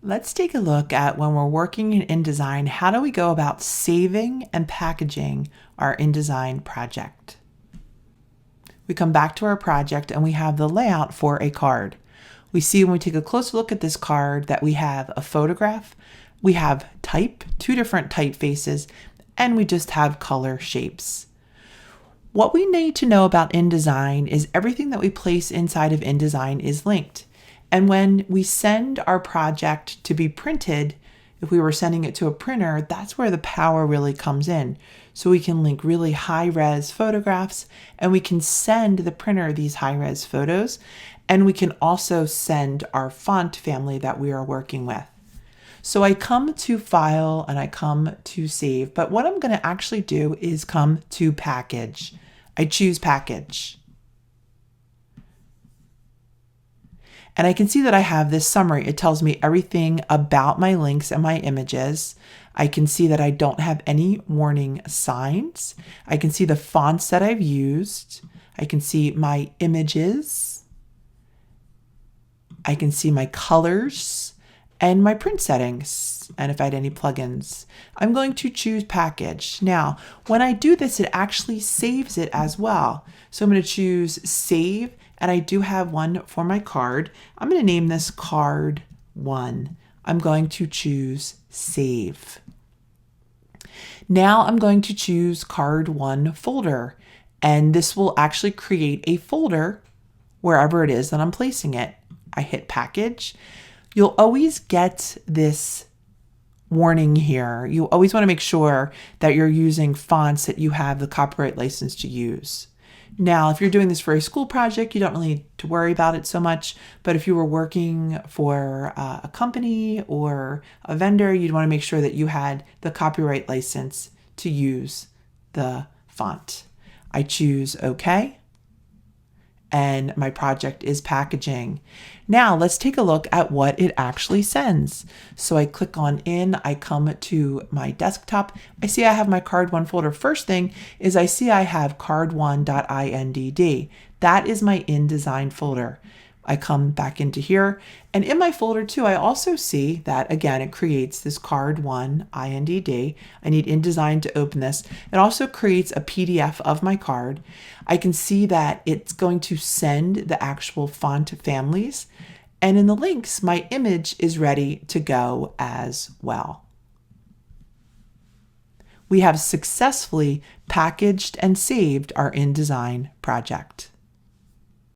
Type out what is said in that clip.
Let's take a look at when we're working in InDesign, how do we go about saving and packaging our InDesign project? We come back to our project and we have the layout for a card. We see when we take a closer look at this card that we have a photograph, we have type, two different typefaces, and we just have color shapes. What we need to know about InDesign is everything that we place inside of InDesign is linked. And when we send our project to be printed, if we were sending it to a printer, that's where the power really comes in. So we can link really high-res photographs, and we can send the printer these high-res photos, and we can also send our font family that we are working with. So I come to File and I come to Save, but what I'm going to actually do is come to Package. I choose Package. And I can see that I have this summary. It tells me everything about my links and my images. I can see that I don't have any warning signs. I can see the fonts that I've used. I can see my images. I can see my colors and my print settings, and if I had any plugins. I'm going to choose Package. Now, when I do this, it actually saves it as well. So I'm going to choose Save, and I do have one for my card. I'm going to name this Card 1. I'm going to choose Save. Now I'm going to choose Card 1 folder, and this will actually create a folder wherever it is that I'm placing it. I hit Package. You'll always get this warning here. You always want to make sure that you're using fonts that you have the copyright license to use. Now, if you're doing this for a school project, you don't really need to worry about it so much. But if you were working for a company or a vendor, you'd want to make sure that you had the copyright license to use the font. I choose OK. And my project is packaging. Now let's take a look at what it actually sends. So I click on In, I come to my desktop. I see I have my Card 1 folder. First thing is I see I have card1.indd. That is my InDesign folder. I come back into here, and in my folder too, I also see that again, it creates this Card 1 INDD. I need InDesign to open this. It also creates a PDF of my card. I can see that it's going to send the actual font families, and in the links, my image is ready to go as well. We have successfully packaged and saved our InDesign project.